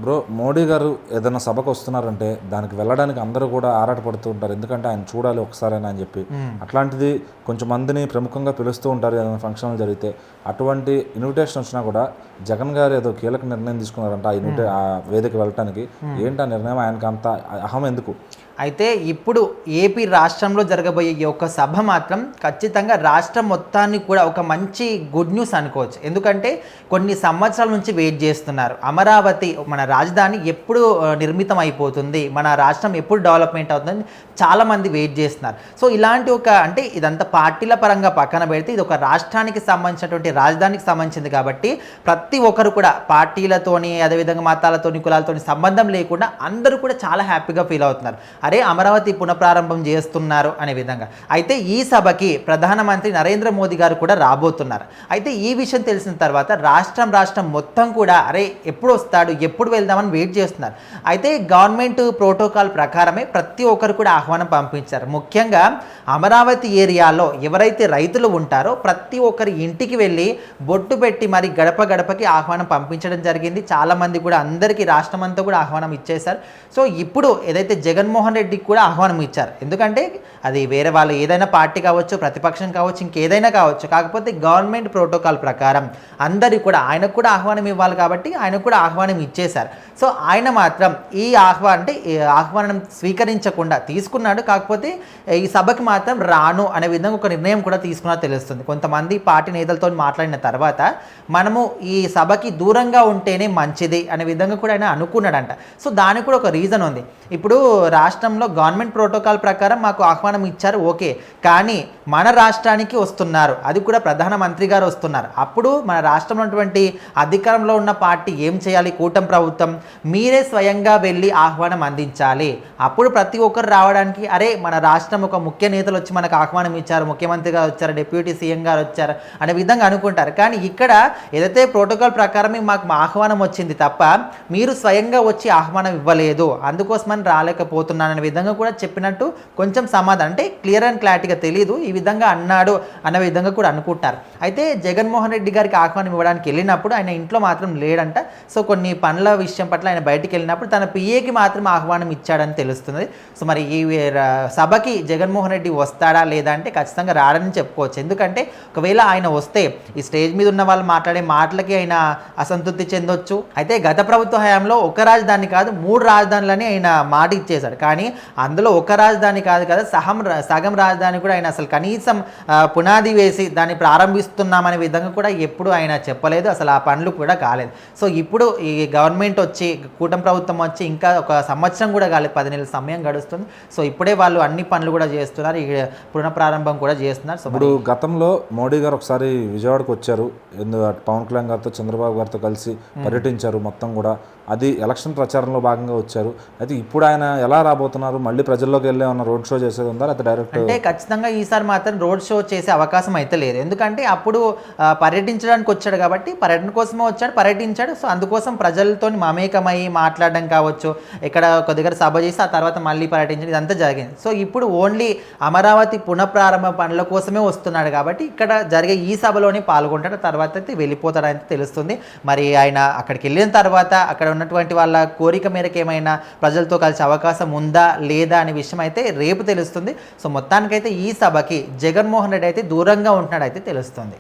Bro, Modi గారు ఏదైనా సభకు వస్తున్నారంటే దానికి వెళ్ళడానికి అందరూ కూడా ఆరాటపడుతూ ఉంటారు, ఎందుకంటే ఆయన చూడాలి ఒకసారైనా అని చెప్పి. అట్లాంటిది కొంచెం మందిని ప్రముఖంగా పిలుస్తూ ఉంటారు ఏదైనా ఫంక్షన్లు జరిగితే. అటువంటి ఇన్విటేషన్ వచ్చినా కూడా జగన్ గారు ఏదో కీలక నిర్ణయం తీసుకున్నారంట ఆ వేదిక వెళ్ళటానికి. ఏంటి ఆ నిర్ణయం? ఆయనకు అంత అహం ఎందుకు? అయితే ఇప్పుడు ఏపీ రాష్ట్రంలో జరగబోయే ఈ యొక్క సభ మాత్రం ఖచ్చితంగా రాష్ట్రం మొత్తాన్ని కూడా ఒక మంచి గుడ్ న్యూస్ అనుకోవచ్చు. ఎందుకంటే కొన్ని సంవత్సరాల నుంచి వెయిట్ చేస్తున్నారు. అమరావతి మన రాజధాని ఎప్పుడు నిర్మితం అయిపోతుంది, మన రాష్ట్రం ఎప్పుడు డెవలప్మెంట్ అవుతుంది, చాలామంది వెయిట్ చేస్తున్నారు. సో ఇలాంటి అంటే ఇదంతా పార్టీల పరంగా పక్కన పెడితే ఇది ఒక రాష్ట్రానికి సంబంధించినటువంటి రాజధానికి సంబంధించింది కాబట్టి ప్రతి ఒక్కరు కూడా పార్టీలతోని, అదేవిధంగా మతాలతోని, కులాలతోని సంబంధం లేకుండా అందరూ కూడా చాలా హ్యాపీగా ఫీల్ అవుతున్నారు. అరే అమరావతి పునఃప్రారంభం చేస్తున్నారు అనే విధంగా. అయితే ఈ సభకి ప్రధానమంత్రి నరేంద్ర మోదీ గారు కూడా రాబోతున్నారు. అయితే ఈ విషయం తెలిసిన తర్వాత రాష్ట్రం మొత్తం కూడా అరే ఎప్పుడు వస్తాడు, ఎప్పుడు వెళ్దామని వెయిట్ చేస్తున్నారు. అయితే గవర్నమెంట్ ప్రోటోకాల్ ప్రకారమే ప్రతి ఒక్కరు కూడా ఆహ్వానం పంపించారు. ముఖ్యంగా అమరావతి ఏరియాలో ఎవరైతే రైతులు ఉంటారో ప్రతి ఒక్కరి ఇంటికి వెళ్ళి బొట్టు పెట్టి మరి గడప గడపకి ఆహ్వానం పంపించడం జరిగింది. చాలామంది కూడా అందరికీ రాష్ట్రం అంతా కూడా ఆహ్వానం ఇచ్చేశారు. సో ఇప్పుడు ఏదైతే జగన్మోహన్ రెడ్డికి కూడా ఆహ్వానం ఇచ్చారు. ఎందుకంటే అది వేరే వాళ్ళు ఏదైనా పార్టీ కావచ్చు, ప్రతిపక్షం కావచ్చు, ఇంకేదైనా కావచ్చు, కాకపోతే గవర్నమెంట్ ప్రోటోకాల్ ప్రకారం అందరికీ కూడా ఆయనకు కూడా ఆహ్వానం ఇవ్వాలి కాబట్టి ఆయనకు కూడా ఆహ్వానం ఇచ్చేశారు. సో ఆయన మాత్రం ఈ ఆహ్వానం స్వీకరించకుండా తీసుకున్నాడు. కాకపోతే ఈ సభకి మాత్రం రాను అనే విధంగా ఒక నిర్ణయం కూడా తీసుకున్నట్టు తెలుస్తుంది. కొంతమంది పార్టీ నేతలతో మాట్లాడిన తర్వాత మనము ఈ సభకి దూరంగా ఉంటేనే మంచిది అనే విధంగా కూడా ఆయన అనుకున్నాడంట. సో దానికి కూడా ఒక రీజన్ ఉంది. ఇప్పుడు రాష్ట్రంలో గవర్నమెంట్ ప్రోటోకాల్ ప్రకారం మాకు ఆహ్వానం ఇచ్చారు, ఓకే, కానీ మన రాష్ట్రానికి వస్తున్నారు, అది కూడా ప్రధానమంత్రి గారు వస్తున్నారు. అప్పుడు మన రాష్ట్రంలో ఉన్నటువంటి అధికారంలో ఉన్న పార్టీ ఏం చేయాలి? కూటమి ప్రభుత్వం మీరే స్వయంగా వెళ్ళి ఆహ్వానం అందించాలి. అప్పుడు ప్రతి ఒక్కరు రావడానికి అరే మన రాష్ట్రం ఒక ముఖ్య నేతలు వచ్చి మనకు ఆహ్వానం ఇచ్చారు, ముఖ్యమంత్రి గారు వచ్చారు, డిప్యూటీ సీఎం గారు వచ్చారు అనే విధంగా అనుకుంటారు. కానీ ఇక్కడ ఏదైతే ప్రోటోకాల్ ప్రకారమే మాకు ఆహ్వానం వచ్చింది తప్ప మీరు స్వయంగా వచ్చి ఆహ్వానం ఇవ్వలేదు, అందుకోసమని రాలేకపోతున్నాననే విధంగా కూడా చెప్పినట్టు కొంచెం సమాధానం అంటే క్లియర్ అండ్ క్లారిటీగా తెలియదు, ఈ విధంగా అన్నాడు అన్న విధంగా కూడా అనుకుంటారు. అయితే జగన్మోహన్ రెడ్డి గారికి ఆహ్వానం ఇవ్వడానికి వెళ్ళినప్పుడు ఆయన ఇంట్లో మాత్రం లేడంట. సో కొన్ని పనుల విషయం పట్ల ఆయన బయటికి వెళ్ళినప్పుడు తన పిఏకి మాత్రం ఆహ్వానం ఇచ్చాడని తెలుస్తుంది. సో మరి ఈ సభకి జగన్మోహన్ రెడ్డి వస్తాడా లేదా అంటే ఖచ్చితంగా రాడని చెప్పుకోవచ్చు. ఎందుకంటే ఒకవేళ ఆయన వస్తే ఈ స్టేజ్ మీద ఉన్న వాళ్ళు మాట్లాడే మాటలకి ఆయన అసంతృప్తి చెందొచ్చు. అయితే గత ప్రభుత్వ హయాంలో ఒక రాజధాని కాదు 3 రాజధానులని ఆయన మాట ఇచ్చేశాడు. కానీ అందులో ఒక రాజధాని కాదు కదా, సగం రాజధాని కూడా ఆయన అసలు కనీసం పునాది వేసి దాన్ని ప్రారంభిస్తున్నామనే విధంగా కూడా ఎప్పుడు ఆయన చెప్పలేదు. అసలు ఆ పనులు కూడా కాలేదు. సో ఇప్పుడు ఈ గవర్నమెంట్ వచ్చి, కూటమి ప్రభుత్వం వచ్చి ఇంకా ఒక సంవత్సరం కూడా కాలేదు, 10 నెలల సమయం గడుస్తుంది. సో ఇప్పుడే వాళ్ళు అన్ని పనులు కూడా చేస్తున్నారు, పునఃప్రారంభం కూడా చేస్తున్నారు. సో ఇప్పుడు గతంలో మోడీ గారు ఒకసారి విజయవాడకు వచ్చారు, పవన్ కళ్యాణ్ గారితో, చంద్రబాబు గారితో కలిసి పర్యటించారు మొత్తం కూడా. అది ఎలక్షన్ ప్రచారంలో భాగంగా వచ్చారు. అయితే ఇప్పుడు ఆయన ఎలా రాబోతున్నారు? మళ్ళీ ప్రజల్లోకి వెళ్ళే ఉన్న రోడ్ షో చేసేది ఉందా లేదా డైరెక్ట్? అంటే ఖచ్చితంగా ఈసారి మాత్రం రోడ్ షో చేసే అవకాశం అయితే లేదు. ఎందుకంటే అప్పుడు పర్యటించడానికి వచ్చాడు కాబట్టి పర్యటన కోసమే వచ్చాడు, పర్యటించాడు. సో అందుకోసం ప్రజలతో మమేకమై మాట్లాడడం కావచ్చు, ఇక్కడ ఒక దగ్గర సభ చేసి ఆ తర్వాత మళ్ళీ పర్యటించడం, ఇదంతా జరిగింది. సో ఇప్పుడు ఓన్లీ అమరావతి పునఃప్రారంభ పనుల కోసమే వస్తున్నాడు కాబట్టి ఇక్కడ జరిగే ఈ సభలోనే పాల్గొంటాడు, తర్వాత అయితే వెళ్ళిపోతాడని తెలుస్తుంది. మరి ఆయన అక్కడికి వెళ్ళిన తర్వాత అక్కడ ఉన్నటువంటి వాళ్ళ కోరిక మేరకు ఏమైనా ప్రజలతో కలిసే అవకాశం ఉందా లేదా అనే విషయం అయితే రేపు తెలుస్తుంది. సో మొత్తానికైతే ఈ సభకి జగన్మోహన్ రెడ్డి అయితే దూరంగా ఉంటున్నాడు అయితే తెలుస్తుంది.